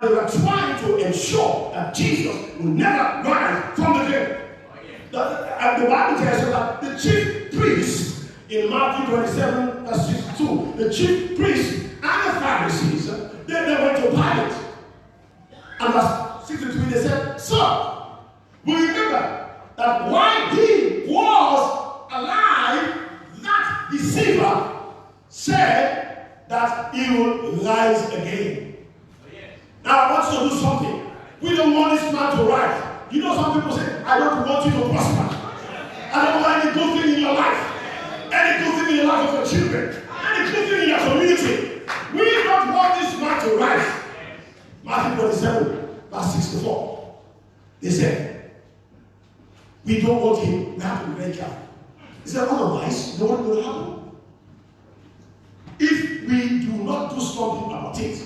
They were trying to ensure that Jesus will never rise from the dead. The Bible tells us that the chief priests in Matthew 27, verse 62, the chief priests and the Pharisees, they went to Pilate. And verse 63, they said, "Sir, we remember that while he was alive, that deceiver said that he would rise again." Now I want you to do something. We don't want this man to rise. You know, some people say, "I don't want you to prosper. I don't want any good thing in your life. Any good thing in the life of your children. Any good thing in your community. We don't want this man to rise." Matthew 27, verse 64. They said, "We don't want him. We have to be very careful." He said, "Otherwise, you know what will happen? If we do not do something about it,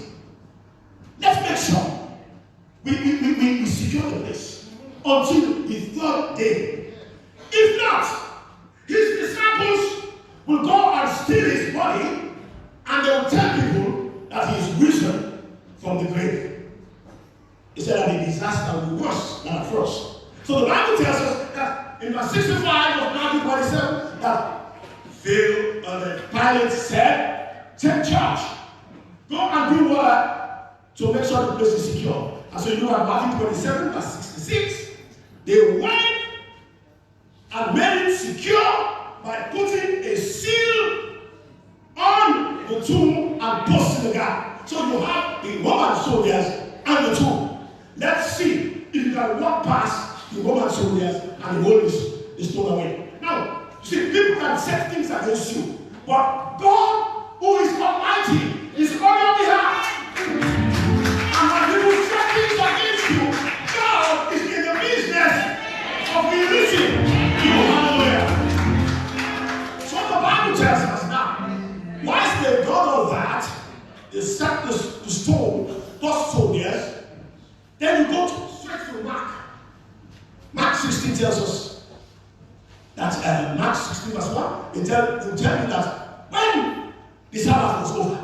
let's make sure we secure the place until the third day. If not, his disciples will go and steal his body, and they will tell people that he is risen from the grave." He said that the disaster will be worse than at first. So the Bible tells us that in verse 65 of Matthew 27, that Pilate said, "Take charge. Go and do what to make sure the place is secure." And so you look at Matthew 27, verse 66. They went and made it secure by putting a seal on the tomb and posting the guard. So you have the Roman soldiers and the tomb. Let's see if you can walk past the Roman soldiers and hold the stone away. Now, you see, people can set things against you, but God, who is Almighty, is on your behalf. And when people set things against you, God is in the business of releasing you. Hallelujah. So the Bible tells us now, once they've done all that, they set the stone, those soldiers. Then you go straight to Mark. Mark 16 tells us that Mark 16 verse 1, they tell you that when the Sabbath was over,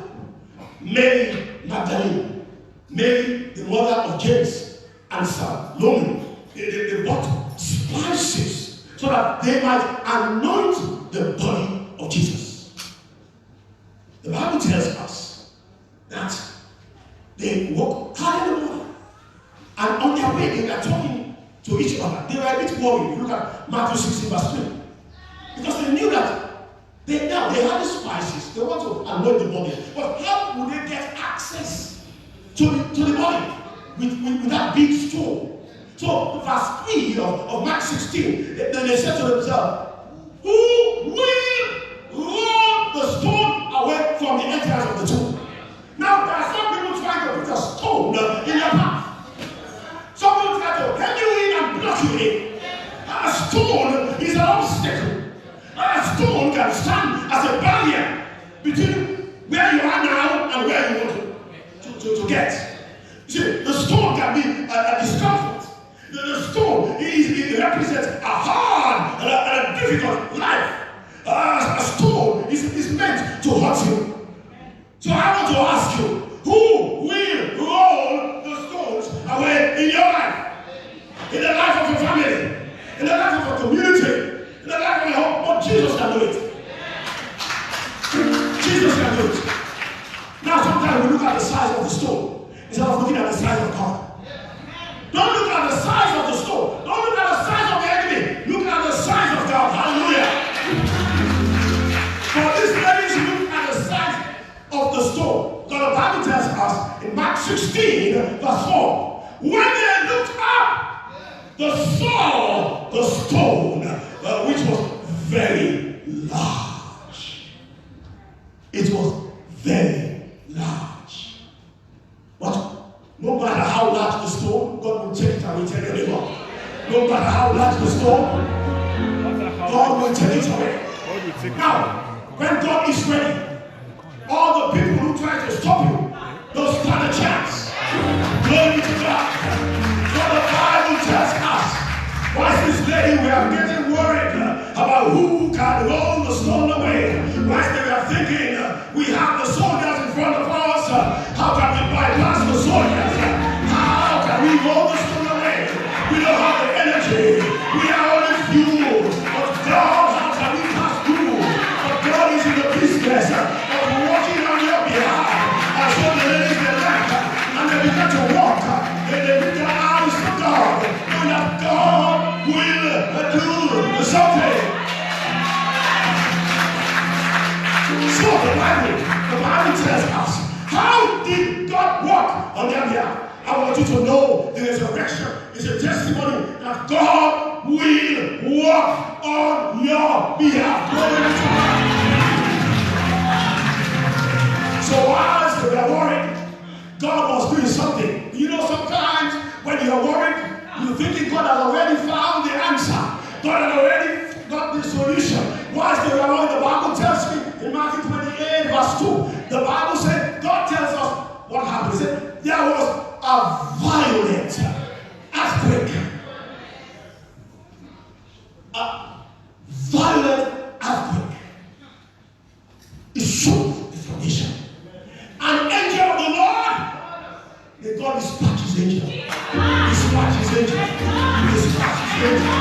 Mary Magdalene, Mary, the mother of James, and Salome, they bought spices so that they might anoint the body of Jesus. The Bible tells us that they woke early in the morning, and on their way they were talking to each other. They were a bit worried. Look at Matthew 16 verse 3. Because they knew that they had the spices. They want to anoint the body. But how would they get access to the body with that big stone? So verse 3 of Mark 16, they said to themselves, "Who will roll the stone away from the entrance of the tomb?" Now there are some people trying to put a stone in your path. Some people try to hem you in and block you in. A stone is an obstacle. A stone can stand as a barrier between where you are now and where you want to get. You see, the stone can be a discomfort. The stone it represents a hard and a difficult life. A stone is meant to hurt you. So I want to ask you, who will roll the stones away in your life? In the life of your family? In the life of your community? In the life of your home? But Jesus can do it. Jesus can do it. Now sometimes we look at the size of the stone instead of looking at the size of God. Don't look at the size of the stone. Don't look at the size of the enemy. Look at the size of God. Hallelujah. For these ladies look at the size of the stone. So the Bible tells us in Mark 16, verse 4, when they looked up, they saw the stone, which was very large. It was very large. But no matter how large the stone, God will take it and will take it away. No matter how large the stone, God will take it away. Now, when God is ready, all the people who try to stop you, they'll stand a chance. Glory to God. So the Bible tells us, why this lady, we are getting worried about who can roll the stone away. Why they are thinking, we have the soldiers in front of us, how can we bypass the soldiers? stand here, I want you to know the resurrection is a testimony that God will work on your behalf. So whilst they were worried, God was doing something. You know, sometimes when you're worried, you're thinking God has already found the answer. God has already got the solution. Whilst they were worried, the Bible tells me in Matthew 28 verse 2, the Bible said, God tells us what happened. He said, there was a violent earthquake. A violent earthquake. It shook the foundation. An angel of the Lord, may God dispatch his angel. Dispatch his angel. Dispatch his angel.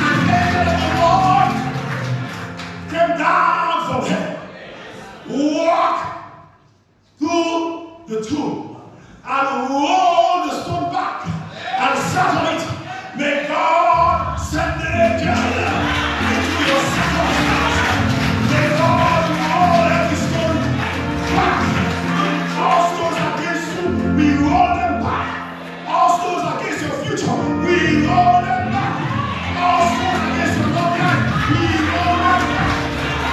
An angel of the Lord came down from heaven, walked through the tomb, and rolled the stone back and sat on it. May God send the angel into your circumstance. May God roll every stone back. All stones against you, we roll them back. All stones against your future, we roll them back. All stones against your love life, we roll them back.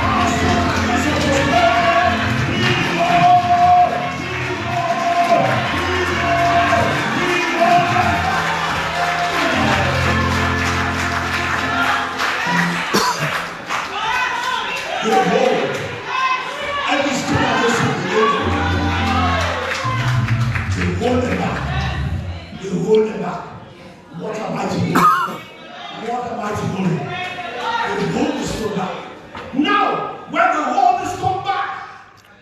All stones against your prosperity, we roll them back. Every stone against you, hold them back. You hold them back. What a mighty God. What a mighty God. You hold the stone back. Now, when they hold the stone back,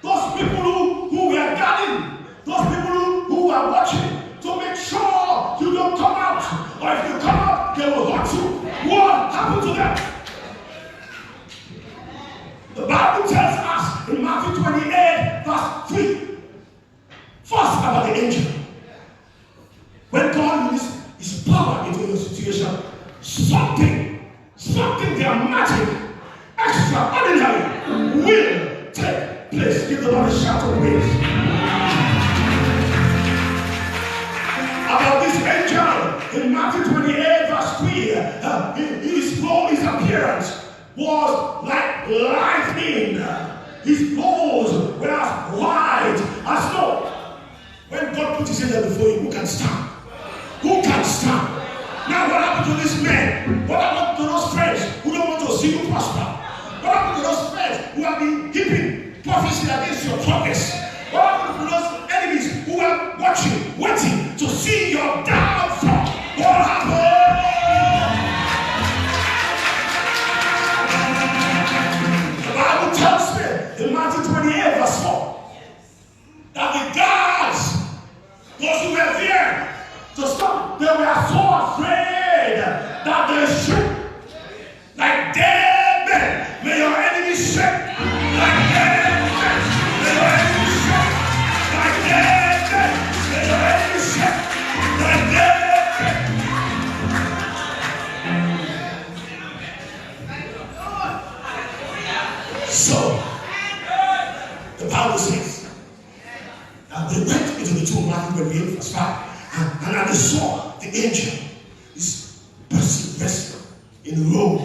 those people who were guarding, those people who were watching to make sure you don't come out, or if you come out, they will hurt you. What happened to them? The Bible tells us in Matthew 28, verse 3. First, about the angel. When God releases his power into your situation, something dramatic, extraordinary will take place. Give the Lord a shout of praise. About this angel in Matthew 28, verse 3, his appearance was like lightning. His clothes were as white as snow. When God put his angel before you, who can stand? Who can stand? Now what happened to this man? What happened to those friends who don't want to see you prosper? What happened to those friends who have been keeping prophecy against your progress? What happened to those enemies who are watching, waiting to see your downfall? What happened? The Bible tells me in Matthew 28 verse 4 that the guards, those who were there to stop, they were so afraid that they shook like dead men. May your enemies shake like dead men. May your enemies shake like dead men. May your enemies shake like dead men. So, the Bible says that they went into the tomb, Matthew 28 verse 5. And I saw the angel, this person in the robe,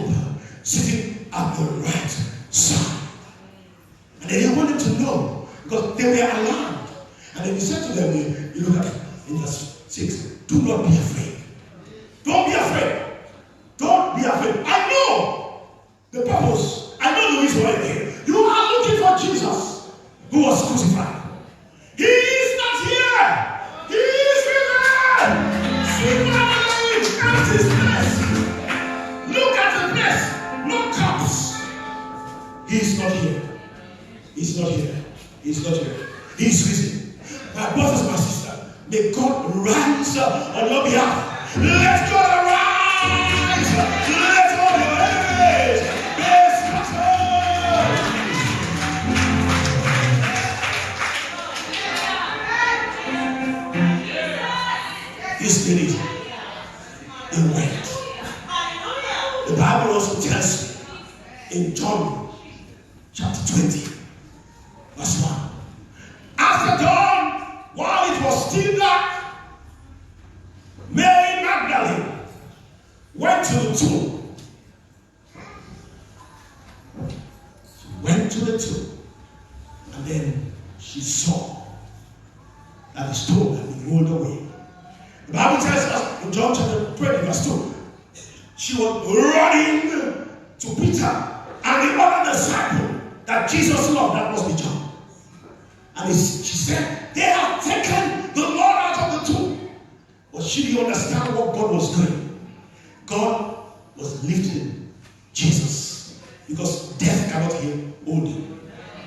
sitting at the right side. And they didn't want them to know because they were alarmed. And then he said to them, you look at in verse 6, do not be afraid. Don't be afraid. Don't be afraid. I know the purpose. I know the reason why you're here. You are looking for Jesus who was crucified. He is not here. He is risen. See at his place. Look at the place. No cups. He is not here. He's not here. He's not here. He's risen. My brothers and my sisters, may God rise on your behalf. Let God arise. Let all your enemies be scattered. This did it. It went. The Bible also tells in John chapter 20, verse 1. After dawn, while it was still dark, went to the tomb. She went to the tomb. And then she saw that the stone had been rolled away. The Bible tells us in John chapter 20, verse 2, she was running to Peter and the other disciple that Jesus loved, that was the John. And she said, they have taken the Lord out of the tomb. But she didn't understand what God was doing. God was lifting Jesus. Because death cannot hold him.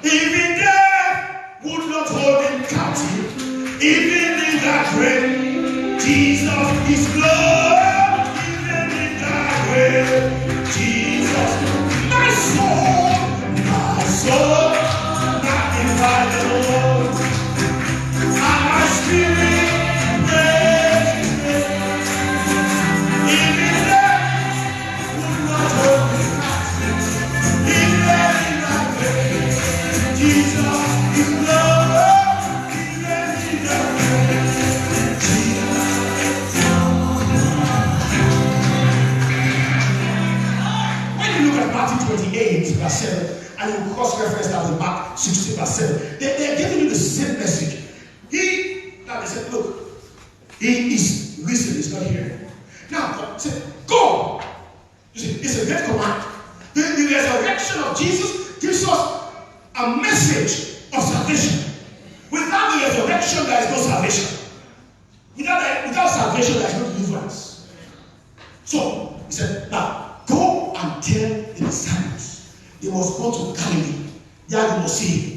Even death would not hold him captive. Even in that grave, Jesus is Lord. Even in that grave, Jesus. My soul, magnify the Lord. And my spirit, praise Him. Even death would not hold me captive. Even in that grave, Jesus is Lord. Even in that grave, Jesus is Lord. When you look at Matthew 28, verse 7, and you cross-reference that with Mark 16, verse 7, they're giving you the same message. Now they said, look, he is risen, he's not here. Now, God said, go. You see, it's a great command. The resurrection of Jesus gives us a message of salvation. Without the resurrection, there is no salvation. Without salvation, there is no deliverance. So, he said, now, go and tell the disciples they must go to Galilee. There you will see him.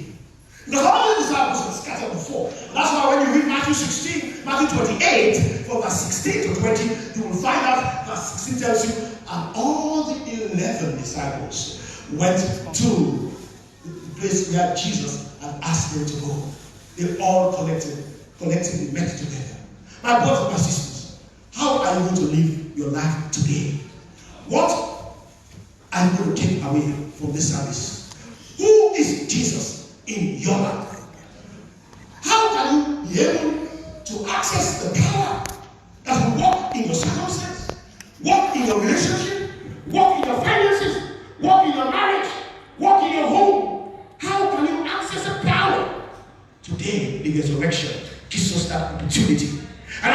Because all the disciples were scattered before. That's why when you read Matthew 16, Matthew 28, from verse 16 to 20, you will find out verse 16 tells you, and all the 11 disciples went to the place where Jesus had asked them to go. They all collectively met together. My brothers and my sisters, how are you going to live your life today? What are you going to take away from this service? Who is Jesus in your life? How can you be able to access the power that will work in your circumstance, work in your relationship, work in your finances, work in your marriage, work in your home? How can you access the power? Today, the resurrection gives us that opportunity. And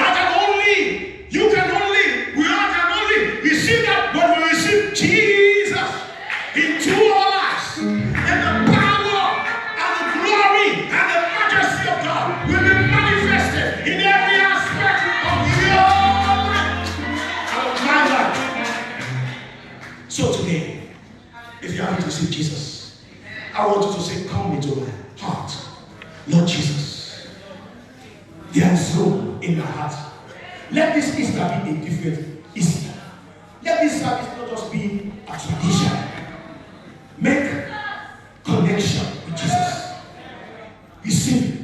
you can only, we all can only receive that when we receive Jesus into our lives. And the power and the glory and the majesty of God will be manifested in every aspect of your life and of my life. So today, if you haven't received Jesus, I want you to say, come into my heart. Lord Jesus, there is room in my heart. Let this Easter be a different Easter. Let this service not just be a tradition. Make connection with Jesus. Receive Him.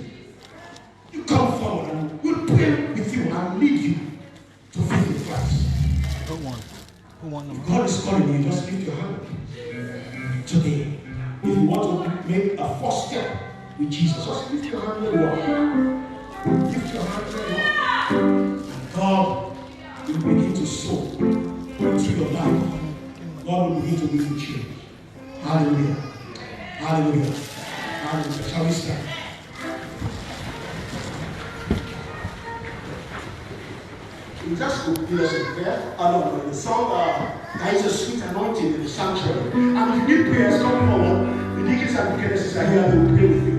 You come forward and we'll pray with you and lead you to faith in Christ. Who won? God is calling you. Just lift your hand today. If you want to make a first step with Jesus, just lift your hand where you are. Lift your hand where you are. And God will begin to sow into your life. God will begin to give you change. Hallelujah. Hallelujah. Hallelujah. Shall we stand? We just could lead us in prayer. No, the song, there is a sweet anointing in the sanctuary. And if you need prayers, come forward. The deacons and deaconesses are here to pray with you.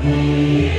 He